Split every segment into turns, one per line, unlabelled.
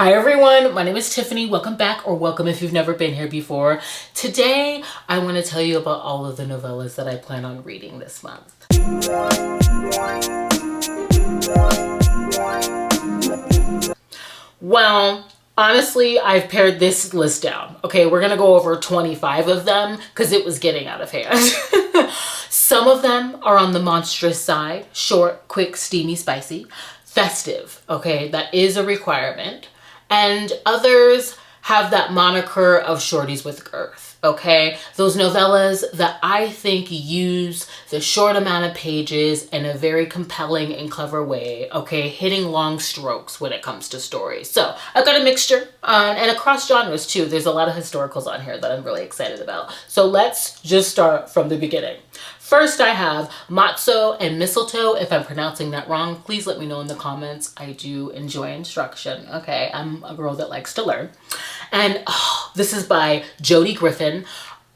Hi everyone, my name is Tiffany. Welcome back, or welcome if you've never been here before. Today, I want to tell you about all of the novellas that I plan on reading this month. Well, honestly, I've pared this list down. Okay, we're gonna go over 25 of them because it was getting out of hand. Some of them are on the monstrous side, short, quick, steamy, spicy, festive. Okay, that is a requirement. And others have that moniker of shorties with girth, okay? Those novellas that I think use the short amount of pages in a very compelling and clever way, okay? Hitting long strokes when it comes to stories. So I've got a mixture and across genres too. There's a lot of historicals on here that I'm really excited about. So let's just start from the beginning. First, I have Matzho and Mistletoe. If I'm pronouncing that wrong, please let me know in the comments. I do enjoy instruction, okay? I'm a girl that likes to learn. And this is by Jodie Griffin.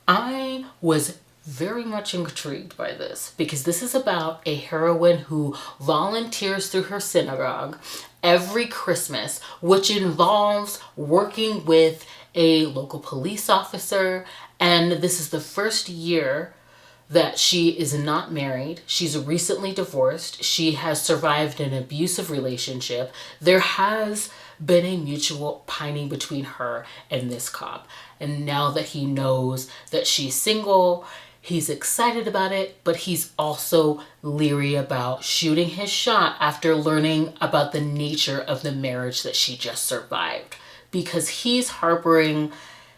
I was very much intrigued by this because this is about a heroine who volunteers through her synagogue every Christmas, which involves working with a local police officer. And this is the first year that she is not married. She's recently divorced. She has survived an abusive relationship. There has been a mutual pining between her and this cop. And now that he knows that she's single, he's excited about it, but he's also leery about shooting his shot after learning about the nature of the marriage that she just survived, because he's harboring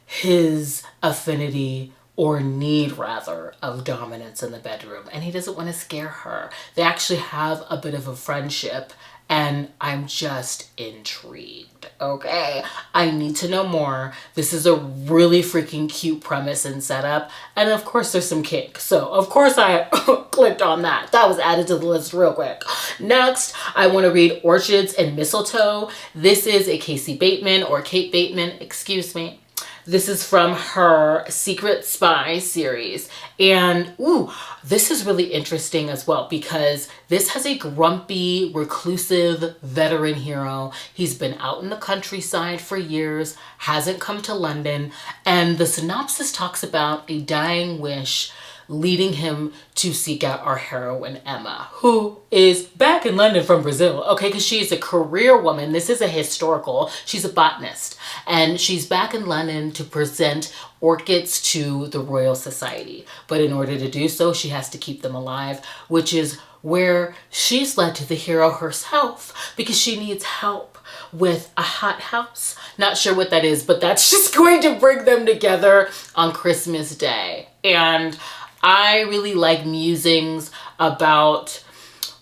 his affinity or need rather of dominance in the bedroom, and he doesn't want to scare her. They actually have a bit of a friendship, and I'm just intrigued, okay? I need to know more. This is a really freaking cute premise and setup, and of course there's some kink, so of course I clicked on that. That was added to the list real quick. Next, I want to read Orchids and Mistletoe. This is a Bateman, or Kate Bateman, excuse me. This is from her Secret Spy series. And this is really interesting as well because this has a grumpy, reclusive veteran hero. He's been out in the countryside for years, hasn't come to London. And the synopsis talks about a dying wish leading him to seek out our heroine, Emma, who is back in London from Brazil, okay, because she's a career woman. This is a historical. She's a botanist, and she's back in London to present orchids to the Royal Society. But in order to do so, she has to keep them alive, which is where she's led to the hero herself, because she needs help with a hot house. Not sure what that is, but that's just going to bring them together on Christmas Day. And I really like musings about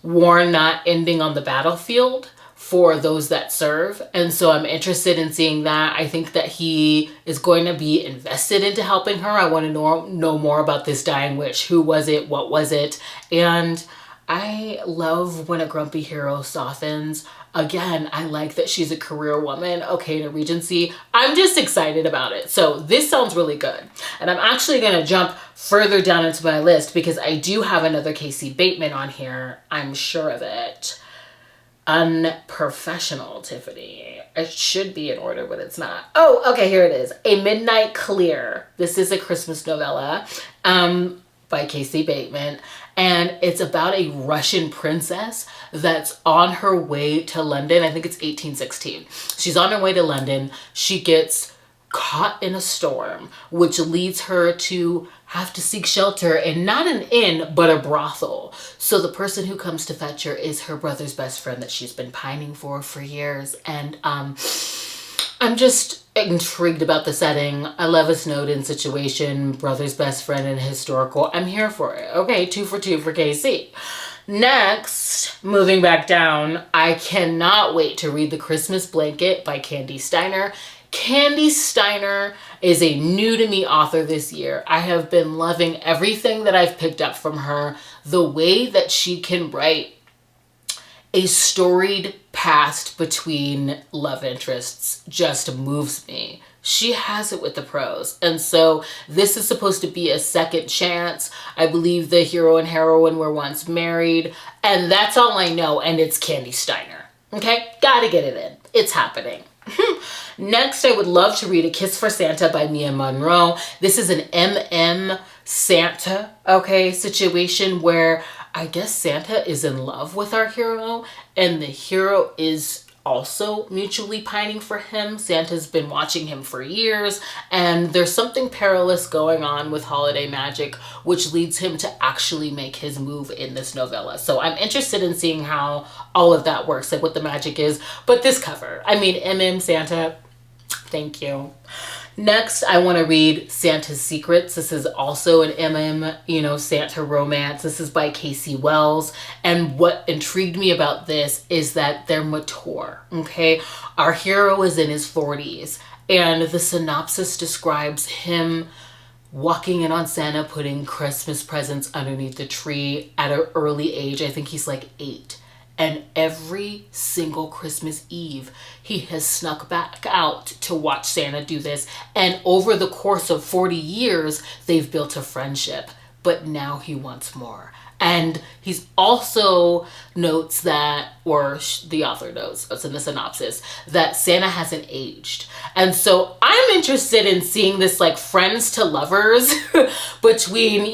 war not ending on the battlefield for those that serve. And so I'm interested in seeing that. I think that he is going to be invested into helping her. I want to know more about this dying witch. Who was it? What was it? And I love when a grumpy hero softens. Again, I like that she's a career woman, okay, in a Regency. I'm just excited about it. So this sounds really good. And I'm actually going to jump further down into my list because I do have another K.C. Bateman on here. I'm sure of it. Unprofessional, Tiffany. It should be in order, but it's not. Oh, okay, here it is. A Midnight Clear. This is a Christmas novella by K.C. Bateman. And it's about a Russian princess that's on her way to London. I think it's 1816. She's on her way to London. She gets caught in a storm, which leads her to have to seek shelter in not an inn, but a brothel. So the person who comes to fetch her is her brother's best friend that she's been pining for years. And I'm just intrigued about the setting. I love a Snowden situation, brother's best friend and historical. I'm here for it. Okay, 2 for 2 for KC. Next, moving back down, I cannot wait to read The Christmas Blanket by Kandi Steiner. Kandi Steiner is a new to me author this year. I have been loving everything that I've picked up from her. The way that she can write a storied past between love interests just moves me. She has it with the prose. And so this is supposed to be a second chance. I believe the hero and heroine were once married, and that's all I know, and it's Kandi Steiner. Okay? Gotta get it in. It's happening. Next, I would love to read A Kiss for Santa by me and Monroe. This is an M.M. Santa, okay, situation where I guess Santa is in love with our hero and the hero is also mutually pining for him. Santa's been watching him for years and there's something perilous going on with holiday magic, which leads him to actually make his move in this novella. So I'm interested in seeing how all of that works, like what the magic is. But this cover, I mean, MM Santa, thank you. Next, I want to read Santa's Secrets. This is also an MM, Santa romance. This is by Casey Wells. And what intrigued me about this is that they're mature, okay? Our hero is in his 40s, and the synopsis describes him walking in on Santa, putting Christmas presents underneath the tree at an early age. I think he's like 8. And every single Christmas Eve, he has snuck back out to watch Santa do this. And over the course of 40 years, they've built a friendship. But now he wants more. And he's also notes that, or the author notes, it's in the synopsis, that Santa hasn't aged. And so I'm interested in seeing this like friends to lovers between,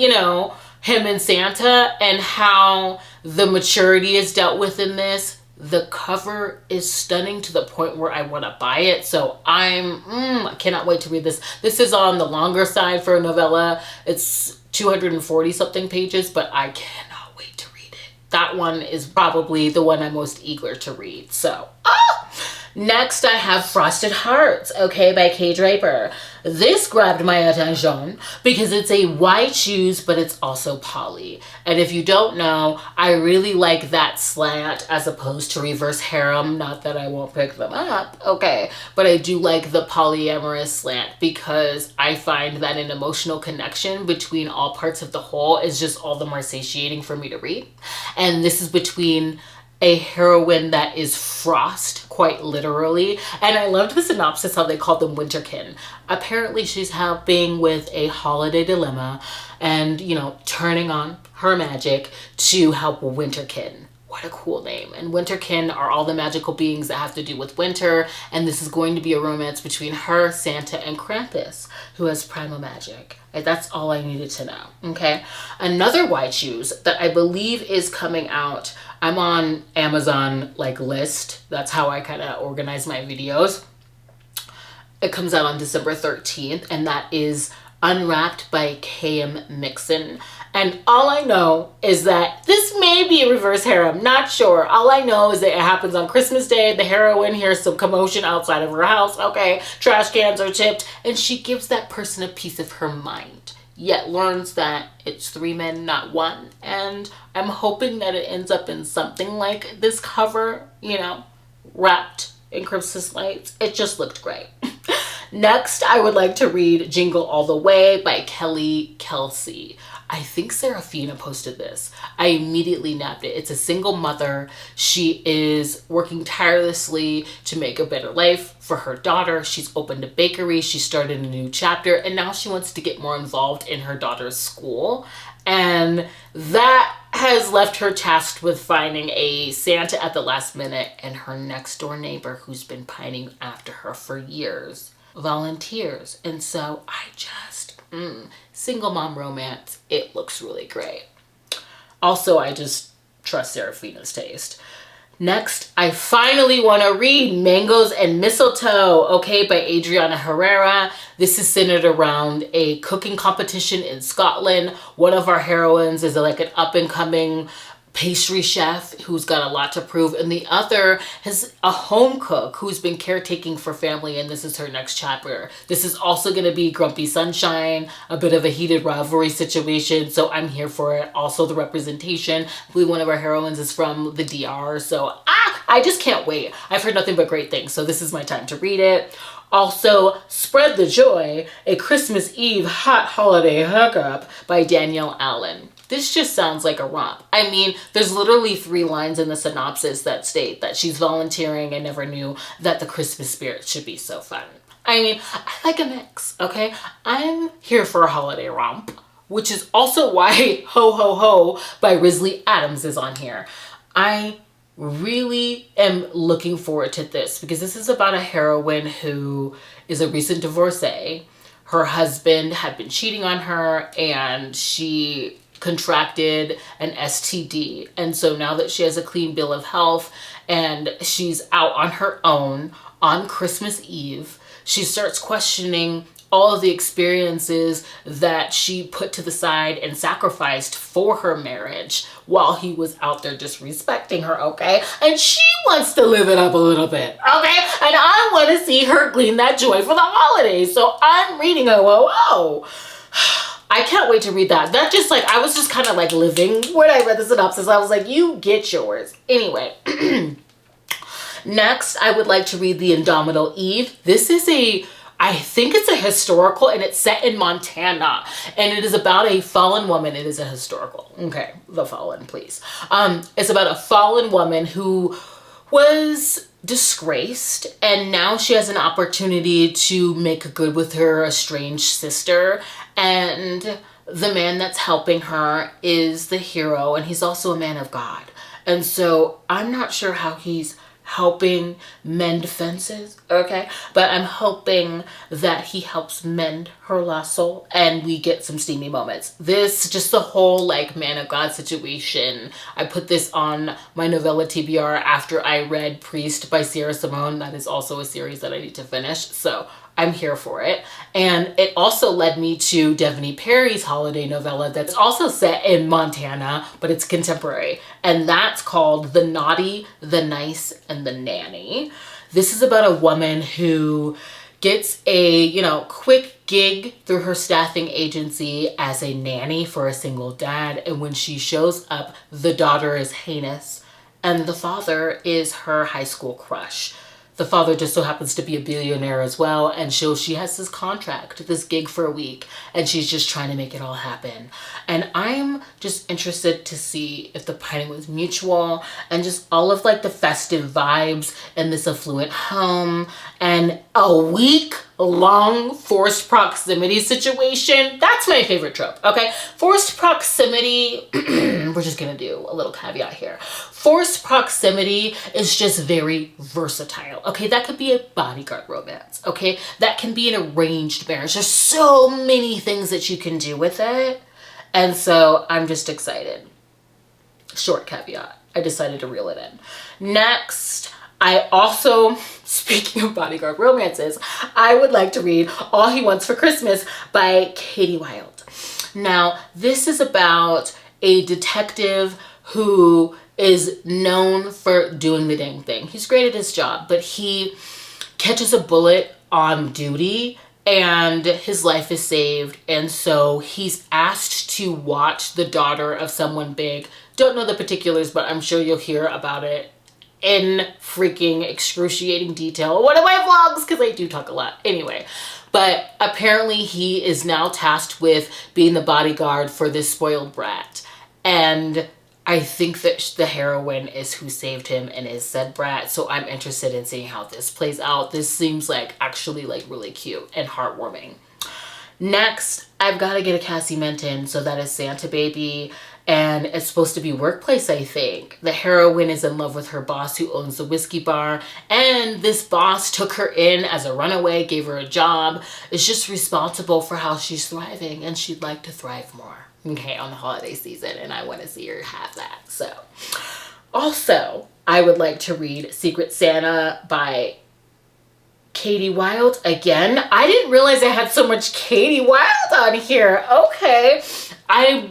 him and Santa, and how the maturity is dealt with in this. The cover is stunning to the point where I want to buy it. So I cannot wait to read this. This is on the longer side for a novella. It's 240 something pages, but I cannot wait to read it. That one is probably the one I'm most eager to read. So, next I have Frosted Hearts, okay, by K. Draper. This grabbed my attention because it's a white shoes, but it's also poly. And if you don't know, I really like that slant as opposed to reverse harem. Not that I won't pick them up, okay, but I do like the polyamorous slant because I find that an emotional connection between all parts of the whole is just all the more satiating for me to read. And this is between a heroine that is frost, quite literally. And I loved the synopsis, how they called them Winterkin. Apparently she's helping with a holiday dilemma and, turning on her magic to help Winterkin. What a cool name. And Winterkin are all the magical beings that have to do with winter. And this is going to be a romance between her, Santa, and Krampus, who has primal magic. That's all I needed to know, okay? Another white shoes that I believe is coming out. I'm on Amazon list. That's how I kind of organize my videos. It comes out on December 13th, and that is Unwrapped by K.M Mixon. And all I know is that this may be a reverse harem, not sure. All I know is that it happens on Christmas Day. The heroine hears some commotion outside of her house, okay? Trash cans are tipped, and she gives that person a piece of her mind, yet learns that it's 3 men, not 1. And I'm hoping that it ends up in something like this cover, wrapped in Christmas lights. It just looked great. Next, I would like to read Jingle All the Way by Kelsey. I think Serafina posted this. I immediately nabbed it. It's a single mother. She is working tirelessly to make a better life for her daughter. She's opened a bakery. She started a new chapter, and now she wants to get more involved in her daughter's school. And that has left her tasked with finding a Santa at the last minute, and her next door neighbor, who's been pining after her for years, volunteers. And so I just, single mom romance, it looks really great. Also, I just trust Serafina's taste. Next, I finally want to read Mangoes and Mistletoe, okay, by Adriana Herrera. This is centered around a cooking competition in Scotland. One of our heroines is an up-and-coming pastry chef who's got a lot to prove, and the other has a home cook who's been caretaking for family, and this is her next chapter. This is also going to be Grumpy Sunshine, a bit of a heated rivalry situation, so I'm here for it. Also the representation. I believe one of our heroines is from the DR, so I just can't wait. I've heard nothing but great things, so this is my time to read it. Also, Spread the Joy, a Christmas Eve hot holiday hookup by Danielle Allen. This just sounds like a romp. I mean, there's literally 3 lines in the synopsis that state that she's volunteering and never knew that the Christmas spirit should be so fun. I mean, I like a mix, okay? I'm here for a holiday romp, which is also why Ho Ho Ho by Risley Adams is on here. I really am looking forward to this because this is about a heroine who is a recent divorcee. Her husband had been cheating on her and she contracted an STD. And so now that she has a clean bill of health and she's out on her own on Christmas Eve, she starts questioning all of the experiences that she put to the side and sacrificed for her marriage while he was out there disrespecting her, okay? And she wants to live it up a little bit, okay? And I want to see her glean that joy for the holidays. So I'm reading a whoa. I can't wait to read that. That just like, I was just kind of like living when I read the synopsis. I was like, you get yours. Anyway. Next, I would like to read The Indomitable Eve. This is I think it's a historical and it's set in Montana and it is about a fallen woman. It is a historical. Okay, The Fallen, please. It's about a fallen woman who was disgraced and now she has an opportunity to make good with her estranged sister, and the man that's helping her is the hero and he's also a man of God. And so I'm not sure how he's helping mend fences, okay? But I'm hoping that he helps mend her lost soul and we get some steamy moments. This, just the whole like man of God situation. I put this on my Novella TBR after I read Priest by Sierra Simone. That is also a series that I need to finish. So I'm here for it. And it also led me to Devney Perry's holiday novella that's also set in Montana, but it's contemporary. And that's called The N.Y.E, The Nice, and The Nanny. This is about a woman who gets a, quick gig through her staffing agency as a nanny for a single dad. And when she shows up, the daughter is heinous and the father is her high school crush. The father just so happens to be a billionaire as well, and so she has this contract, this gig for a week, and she's just trying to make it all happen. And I'm just interested to see if the pining was mutual and just all of like the festive vibes in this affluent home and a week-long forced proximity situation. That's my favorite trope, okay? Forced proximity, we're just gonna do a little caveat here. Forced proximity is just very versatile, okay? That could be a bodyguard romance, okay? That can be an arranged marriage. There's so many things that you can do with it. And so I'm just excited. Short caveat. I decided to reel it in. Next, I also, speaking of bodyguard romances, I would like to read All He Wants for Christmas by Katie Wilde. Now, this is about a detective who is known for doing the dang thing. He's great at his job, but he catches a bullet on duty and his life is saved. And so he's asked to watch the daughter of someone big. Don't know the particulars, but I'm sure you'll hear about it in freaking excruciating detail. One of my vlogs, because I do talk a lot. Anyway, but apparently he is now tasked with being the bodyguard for this spoiled brat. And I think that the heroine is who saved him and is said brat. So I'm interested in seeing how this plays out. This seems like actually like really cute and heartwarming. Next, I've got to get a Cassie Menton. So that is Santa Baby. And it's supposed to be workplace, I think. The heroine is in love with her boss who owns the whiskey bar. And this boss took her in as a runaway, gave her a job, is just responsible for how she's thriving. And she'd like to thrive more. Okay, on the holiday season, and I want to see her have that. So, also, I would like to read Secret Santa by Katie Wilde. Again, I didn't realize I had so much Katie Wilde on here. Okay, I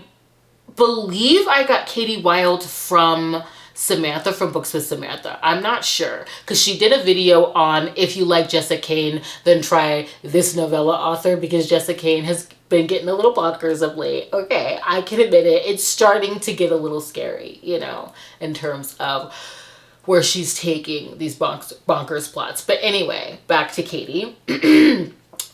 believe I got Katie Wilde from Samantha from Books with Samantha. I'm not sure, because she did a video on if you like Jessica Kane, then try this novella author, because Jessica Kane has been getting a little bonkers of late. Okay, I can admit it. It's starting to get a little scary, in terms of where she's taking these bonkers plots. But anyway, back to Katie.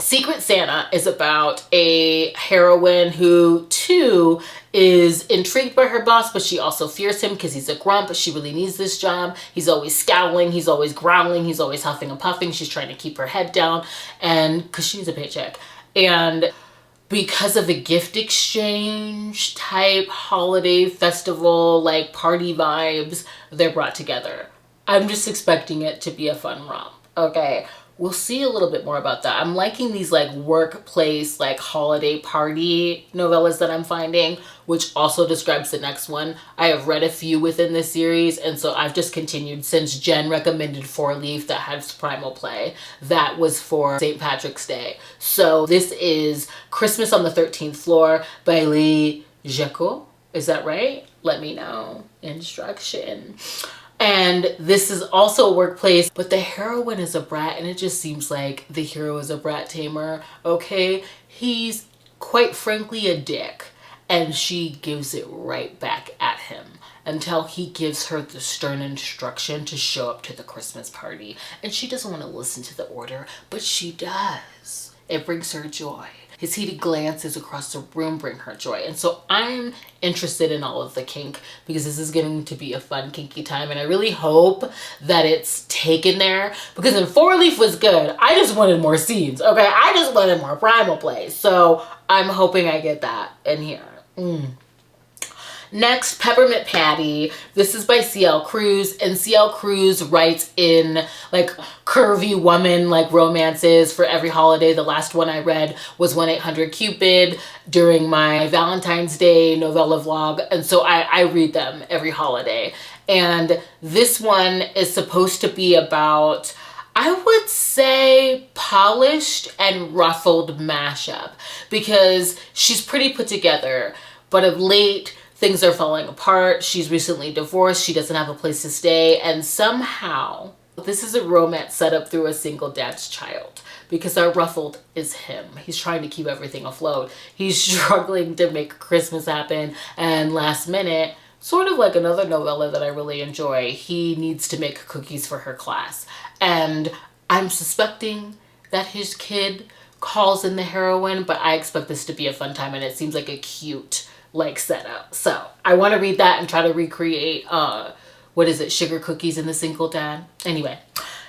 Secret Santa is about a heroine who, too, is intrigued by her boss, but she also fears him because he's a grump. She really needs this job. He's always scowling. He's always growling. He's always huffing and puffing. She's trying to keep her head down and because she needs a paycheck. And because of a gift exchange type holiday festival, like party vibes, they're brought together. I'm just expecting it to be a fun romp, okay? We'll see a little bit more about that. I'm liking these like workplace, like holiday party novellas that I'm finding, which also describes the next one. I have read a few within this series, and so I've just continued since Jen recommended Four Leaf that has Primal Play. That was for St. Patrick's Day. So this is Christmas on the 13th Floor by Lee Jeco. Is that right? Let me know. Instruction. And this is also a workplace, but the heroine is a brat, and it just seems like the hero is a brat tamer, okay? He's quite frankly a dick, and she gives it right back at him until he gives her the stern instruction to show up to the Christmas party. And she doesn't want to listen to the order, but she does. It brings her joy. His heated glances across the room bring her joy. And so I'm interested in all of the kink because this is going to be a fun kinky time. And I really hope that it's taken there, because in Four Leaf was good. I just wanted more scenes, okay? I just wanted more Primal Play. So I'm hoping I get that in here. Next, Peppermint Patty. This is by C.L. Cruz, and C.L. Cruz writes in like curvy woman like romances for every holiday. The last one I read was 1-800-CUPID during my Valentine's Day novella vlog, and so I read them every holiday. And this one is supposed to be about, I would say, polished and ruffled mashup, because she's pretty put together, but of late things are falling apart. She's recently divorced. She doesn't have a place to stay. And somehow, this is a romance set up through a single dad's child, because our ruffled is him. He's trying to keep everything afloat. He's struggling to make Christmas happen. And last minute, sort of like another novella that I really enjoy, he needs to make cookies for her class. And I'm suspecting that his kid calls in the heroine, but I expect this to be a fun time, and it seems like a cute like setup. So I want to read that and try to recreate what is it, sugar cookies in the single dad. Anyway,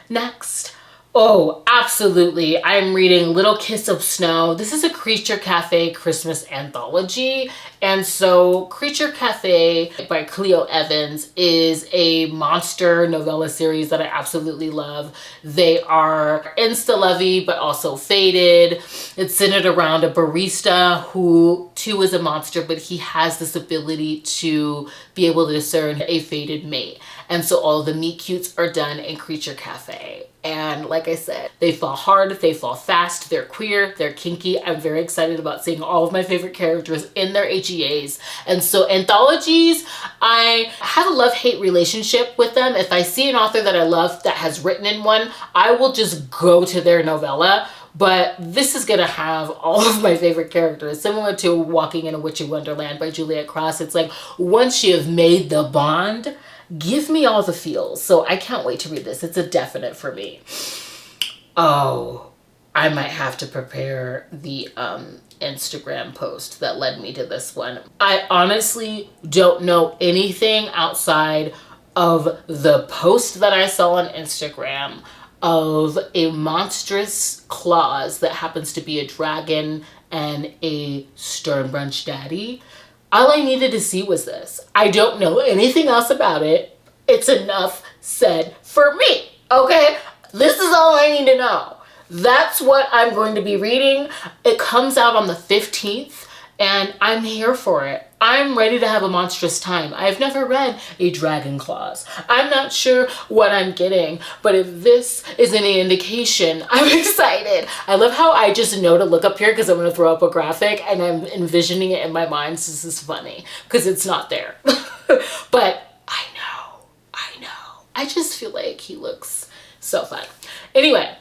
next, oh absolutely, I'm reading Little Kiss of Snow. This is a Creature Cafe Christmas anthology, and so Creature Cafe by Cleo Evans is a monster novella series that I absolutely love. They are insta-lovey but also faded. It's centered around a barista who too is a monster, but he has this ability to be able to discern a fated mate. And so all the meet cutes are done in Creature Cafe. And like I said, they fall hard, they fall fast, they're queer, they're kinky. I'm very excited about seeing all of my favorite characters in their HEAs. And so anthologies, I have a love-hate relationship with them. If I see an author that I love that has written in one, I will just go to their novella. But this is gonna have all of my favorite characters, similar to Walking in a Witchy Wonderland by Juliet Cross. It's like, once you have made the bond, give me all the feels. So I can't wait to read this. It's a definite for me. Oh, I might have to prepare the Instagram post that led me to this one. I honestly don't know anything outside of the post that I saw on Instagram of a monstrous clause that happens to be a dragon and a stern brunch daddy. All I needed to see was this. I don't know anything else about it. It's enough said for me, okay? This is all I need to know. That's what I'm going to be reading. It comes out on the 15th, and I'm here for it. I'm ready to have a monstrous time. I've never read a dragon clause. I'm not sure what I'm getting, but if this is any indication, I'm excited. I love how I just know to look up here because I'm going to throw up a graphic and I'm envisioning it in my mind. So this is funny because it's not there. But I know. I just feel like he looks so fun. Anyway,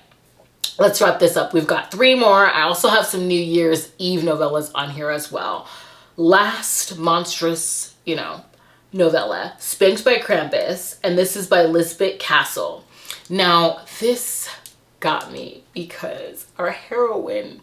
let's wrap this up. We've got 3 more. I also have some New Year's Eve novellas on here as well. Last monstrous, novella, Spanked by Krampus, and this is by Lizbet Castle. Now, this got me because our heroine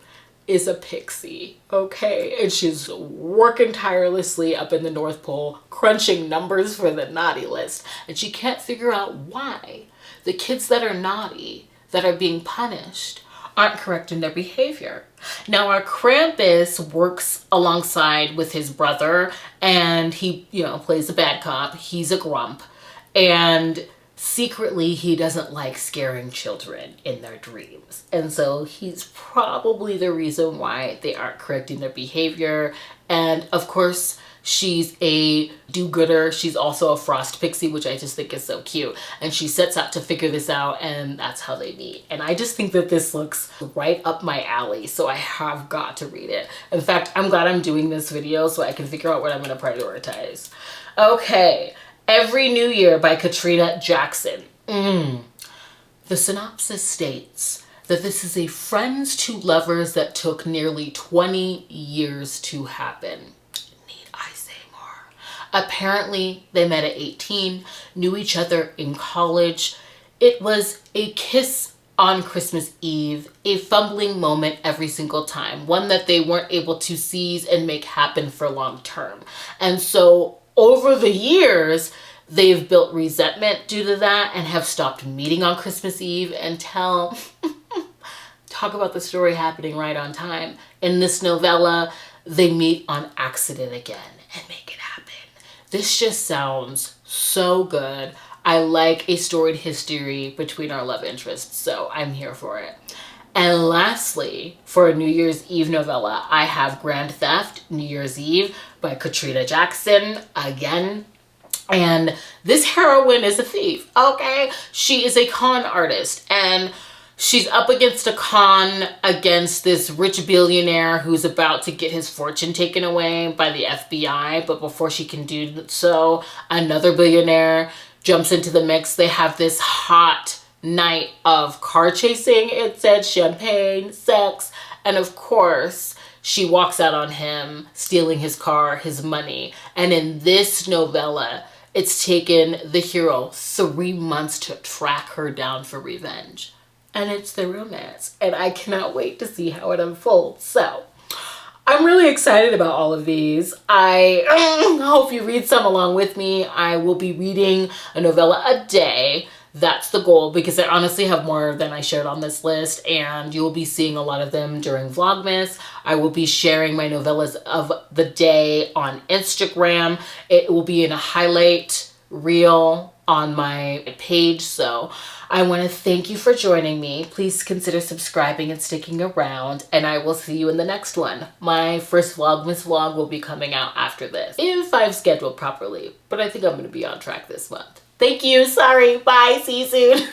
is a pixie, okay? And she's working tirelessly up in the North Pole, crunching numbers for the naughty list, and she can't figure out why the kids that are naughty, that are being punished, aren't correcting their behavior. Now our Krampus works alongside with his brother, and he, plays a bad cop. He's a grump, and secretly he doesn't like scaring children in their dreams. And so he's probably the reason why they aren't correcting their behavior. And of course, she's a do-gooder. She's also a frost pixie, which I just think is so cute. And she sets out to figure this out, and that's how they meet. And I just think that this looks right up my alley, so I have got to read it. In fact, I'm glad I'm doing this video so I can figure out what I'm going to prioritize. Okay, Every New Year by Katrina Jackson. The synopsis states that this is a friends to lovers that took nearly 20 years to happen. Apparently, they met at 18, knew each other in college. It was a kiss on Christmas Eve, a fumbling moment every single time, one that they weren't able to seize and make happen for long term. And so over the years, they've built resentment due to that and have stopped meeting on Christmas Eve until, talk about the story happening right on time. In this novella, they meet on accident again and make it happen. This just sounds so good. I like a storied history between our love interests, so I'm here for it. And lastly, for a New Year's Eve novella, I have Grand Theft New Year's Eve by Katrina Jackson again. And this heroine is a thief, okay? She is a con artist, and she's up against a con against this rich billionaire who's about to get his fortune taken away by the FBI. But before she can do so, another billionaire jumps into the mix. They have this hot night of car chasing. It said champagne, sex, and of course, she walks out on him, stealing his car, his money. And in this novella, it's taken the hero 3 months to track her down for revenge. And it's the romance, and I cannot wait to see how it unfolds. So I'm really excited about all of these. I hope you read some along with me. I will be reading a novella a day. That's the goal, because I honestly have more than I shared on this list, and you will be seeing a lot of them during Vlogmas. I will be sharing my novellas of the day on Instagram. It will be in a highlight reel on my page. So I want to thank you for joining me. Please consider subscribing and sticking around, and I will see you in the next one. My first Vlogmas vlog will be coming out after this, if I've scheduled properly, but I think I'm going to be on track this month. Thank you. Sorry. Bye. See you soon.